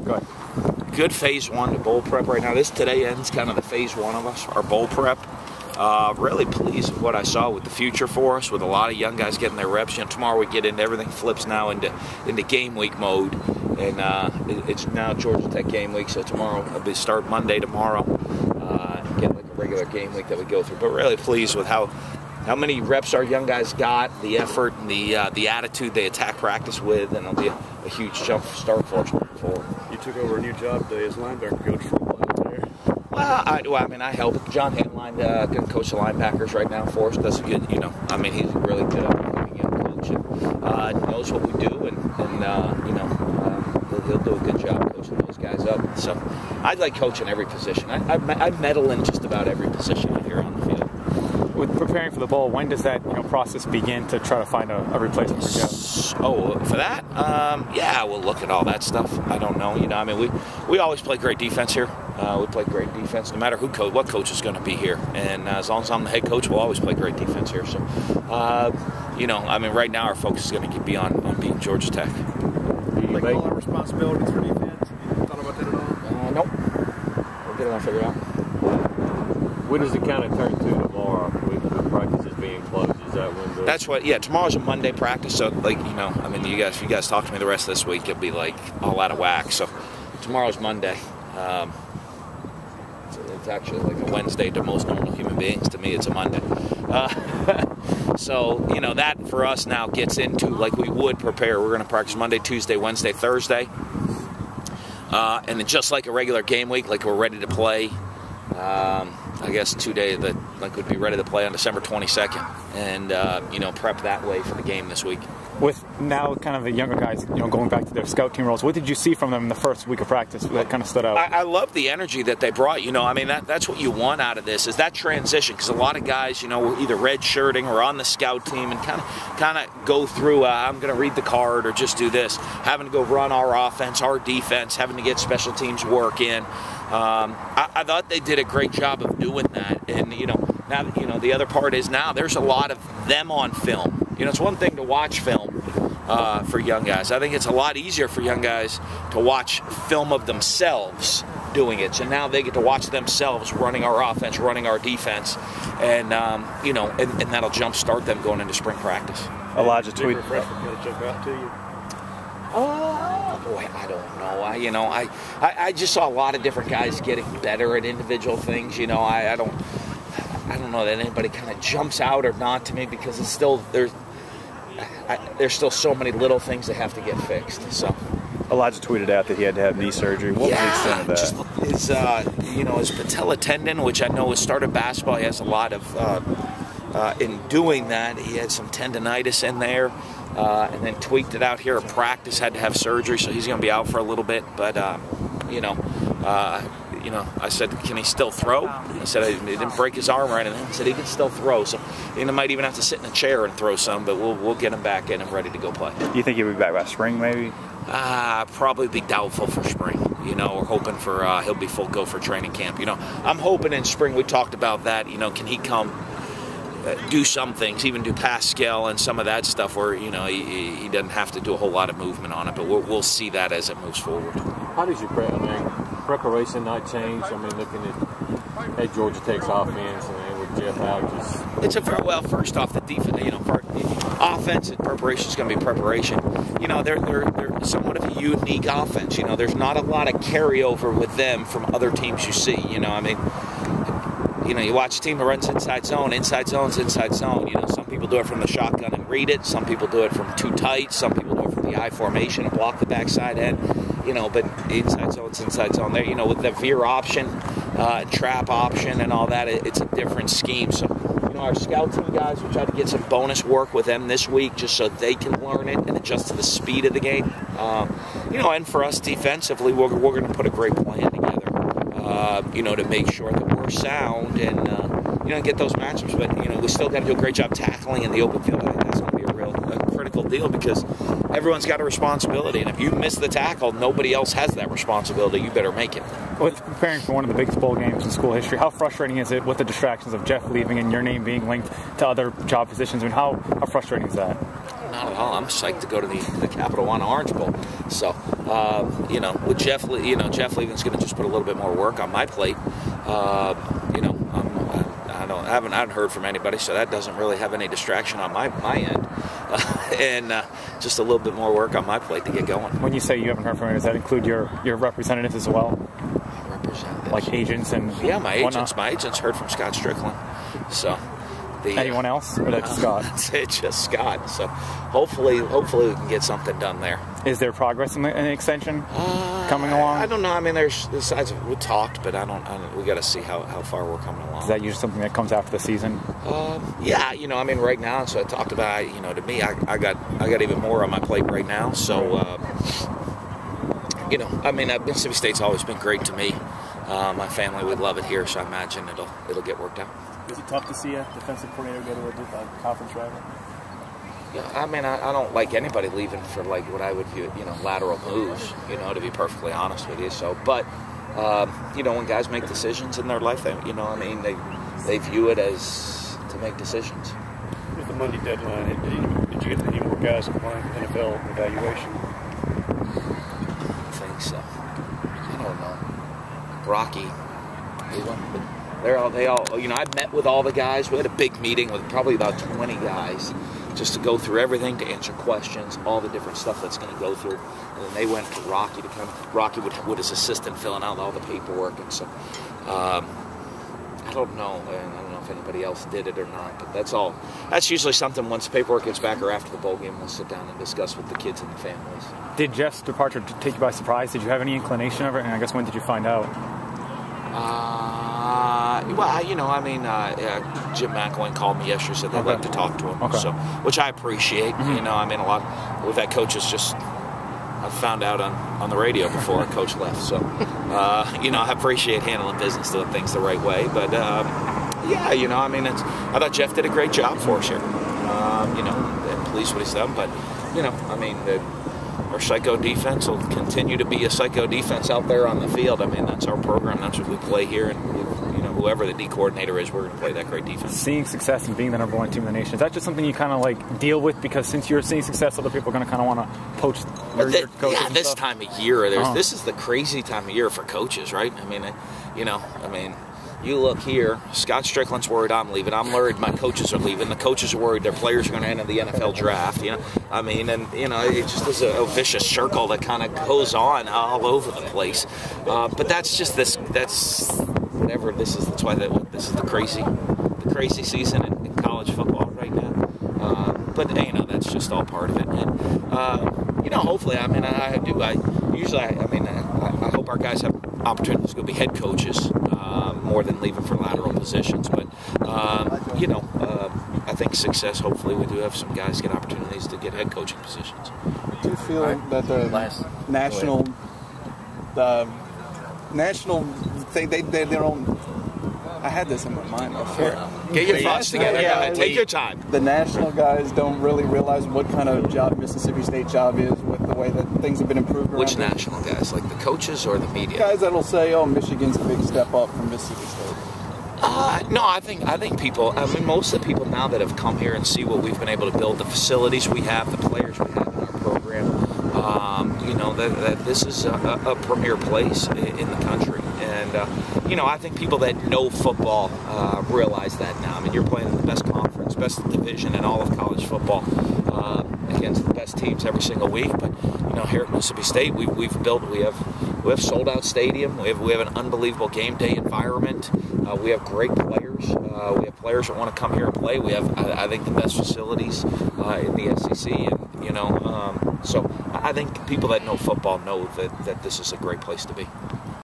Go ahead. Good phase one to bowl prep right now. Today ends kind of the phase one of us, our bowl prep. Really pleased with what I saw with the future for us, with a lot of young guys getting their reps. Tomorrow we get into everything flips now into game week mode, and it's now Georgia Tech game week. So tomorrow it'll be start Monday tomorrow, get like a regular game week that we go through. But really pleased with how many reps our young guys got, the effort and the attitude they attack practice with, and it'll be a huge jump start for us moving forward. You took over a new job today as linebacker coach for a while there. I help. John Hanline going to coach the linebackers right now for us. Does a good, he's really good at being a coach and knows what we do, and he'll do a good job coaching those guys up. So I like coaching every position. I meddle in just about every position out here on the field. With preparing for the bowl, when does that process begin to try to find a replacement for Joe? Oh, for that? We'll look at all that stuff. I don't know. We always play great defense here. We play great defense no matter what coach is going to be here. And as long as I'm the head coach, we'll always play great defense here. So, right now our focus is going to be on beating Georgia Tech. Like all our responsibilities for defense? You thought about that at all? Nope. We'll get it all figured out. When does it kind of turn to tomorrow with the practices being closed? Is that when That's what, tomorrow's a Monday practice, so if you guys talk to me the rest of this week, it'll be like all out of whack. So tomorrow's Monday. It's actually like a Wednesday to most normal human beings. To me, it's a Monday. So, that for us now gets into like we would prepare. We're going to practice Monday, Tuesday, Wednesday, Thursday. And then just like a regular game week, like we're ready to play. I guess 2 days that would be ready to play on December 22nd, and prep that way for the game this week. With now kind of the younger guys, going back to their scout team roles, what did you see from them in the first week of practice that kind of stood out? I love the energy that they brought. That's what you want out of this is that transition, because a lot of guys, were either red-shirting or on the scout team and kind of go through. I'm going to read the card or just do this, having to go run our offense, our defense, having to get special teams work in. I thought they did a great job of doing that, and now the other part is now there's a lot of them on film. It's one thing to watch film for young guys. I think it's a lot easier for young guys to watch film of themselves doing it. So now they get to watch themselves running our offense, running our defense, and and that'll jumpstart them going into spring practice. Elijah tweeted. Jump out to you. Boy, I don't know. I just saw a lot of different guys getting better at individual things. I don't know that anybody kind of jumps out or not to me, because it's still there's still so many little things that have to get fixed. So Elijah tweeted out that he had to have knee surgery. What was the extent of that? His patella tendon, which I know has started basketball. He has a lot of in doing that. He had some tendonitis in there. And then tweaked it out here at practice, had to have surgery, so he's going to be out for a little bit. But, I said, can he still throw? I said, he didn't break his arm or anything. I said, he can still throw. So he might even have to sit in a chair and throw some, but we'll get him back in and ready to go play. Do you think he'll be back by spring, maybe? Probably be doubtful for spring. We're hoping for he'll be full go for training camp. I'm hoping in spring, we talked about that, can he come do some things, even do pass scale and some of that stuff where, he doesn't have to do a whole lot of movement on it, but we'll see that as it moves forward. How did you preparation not change? Looking at Georgia Tech's offense and with Jeff out, it's a very well. First off, the defense, offense and preparation is going to be preparation. They're somewhat of a unique offense. There's not a lot of carryover with them from other teams you see. You watch a team that runs inside zone, inside zone's inside zone. Some people do it from the shotgun and read it. Some people do it from too tight. Some people do it from the I formation and block the backside end. But inside zone's inside zone. There, with the veer option, trap option, and all that, it's a different scheme. So, our scout team guys, we try to get some bonus work with them this week just so they can learn it and adjust to the speed of the game. And for us defensively, we're going to put a great plan together. To make sure that we're sound and, get those matchups. But, we still got to do a great job tackling in the open field. I think that's going to be a critical deal, because everyone's got a responsibility. And if you miss the tackle, nobody else has that responsibility. You better make it. With preparing for one of the biggest bowl games in school history, how frustrating is it with the distractions of Jeff leaving and your name being linked to other job positions? How frustrating is that? not at all. I'm psyched to go to the Capital One Orange Bowl. So, with Jeff Leaving's going to just put a little bit more work on my plate. I haven't heard from anybody, so that doesn't really have any distraction on my end. And just a little bit more work on my plate to get going. When you say you haven't heard from anybody, does that include your representatives as well? Representatives? Like agents and my agents heard from Scott Strickland. So anyone else, or that's Scott? It's just Scott. So hopefully we can get something done there. Is there progress in the extension coming along? I don't know. I mean, there's the sides of we talked, but we got to see how far we're coming along. Is that usually something that comes after the season? Yeah, I mean, right now, so I talked about, to me, I got even more on my plate right now. So, I mean, Mississippi State's always been great to me. My family would love it here, so I imagine it'll get worked out. Is it tough to see a defensive coordinator go to a conference rival? Yeah, I mean, I don't like anybody leaving for like what I would view, lateral moves. To be perfectly honest with you. So, but when guys make decisions in their life, they view it as to make decisions. With the Monday deadline, did you get any more guys applying for NFL evaluation? I think so. I don't know. Rocky. They all. I met with all the guys. We had a big meeting with probably about 20 guys, just to go through everything, to answer questions, all the different stuff that's going to go through. And then they went to Rocky Rocky with his assistant filling out all the paperwork. And so, I don't know. I don't know if anybody else did it or not. But that's all. That's usually something once the paperwork gets back or after the bowl game, we'll sit down and discuss with the kids and the families. Did Jeff's departure take you by surprise? Did you have any inclination of it? And I guess when did you find out? Jim McElwain called me yesterday, said they'd like to talk to him, so which I appreciate. Mm-hmm. We've had coaches I found out on the radio before a coach left, so I appreciate handling business, doing things the right way. But I thought Jeff did a great job for us here. And pleased with what he's done, but our psycho defense will continue to be a psycho defense out there on the field. I mean, that's our program. That's what we play here. And, whoever the D coordinator is, we're going to play that great defense. Seeing success and being the #1 team in the nation, is that just something you kind of deal with? Because since you're seeing success, other people are going to kind of want to poach your coaches. Yeah, this time of year, this is the crazy time of year for coaches, right? I mean, you look here, Scott Strickland's worried I'm leaving. I'm worried my coaches are leaving. The coaches are worried their players are going to enter the NFL draft. It just is a vicious circle that kind of goes on all over the place. But that's just this. That's whatever this is. That's why this is the crazy season in college football right now. But that's just all part of it. And hopefully, I hope our guys have opportunities to go be head coaches. More than leaving for lateral positions. But, I think success, hopefully we do have some guys get opportunities to get head coaching positions. Do you feel that the national thing, they don't... I had this in my mind. Sure. Get your thoughts together. Yeah, take your time. The national guys don't really realize what kind of job Mississippi State job is with the way that things have been improved. Which national guys? Like the coaches or the media? Guys that'll say, "Oh, Michigan's a big step up from Mississippi State." No, I think people. I mean, most of the people now that have come here and see what we've been able to build, the facilities we have, the players we have in our program. That this is a premier place in the country. And, I think people that know football realize that now. I mean, you're playing in the best conference, best division in all of college football against the best teams every single week. But, here at Mississippi State, we have sold-out stadium. We have an unbelievable game day environment. We have great players. We have players that want to come here and play. We have, I think, the best facilities in the SEC. And, so I think people that know football know that this is a great place to be.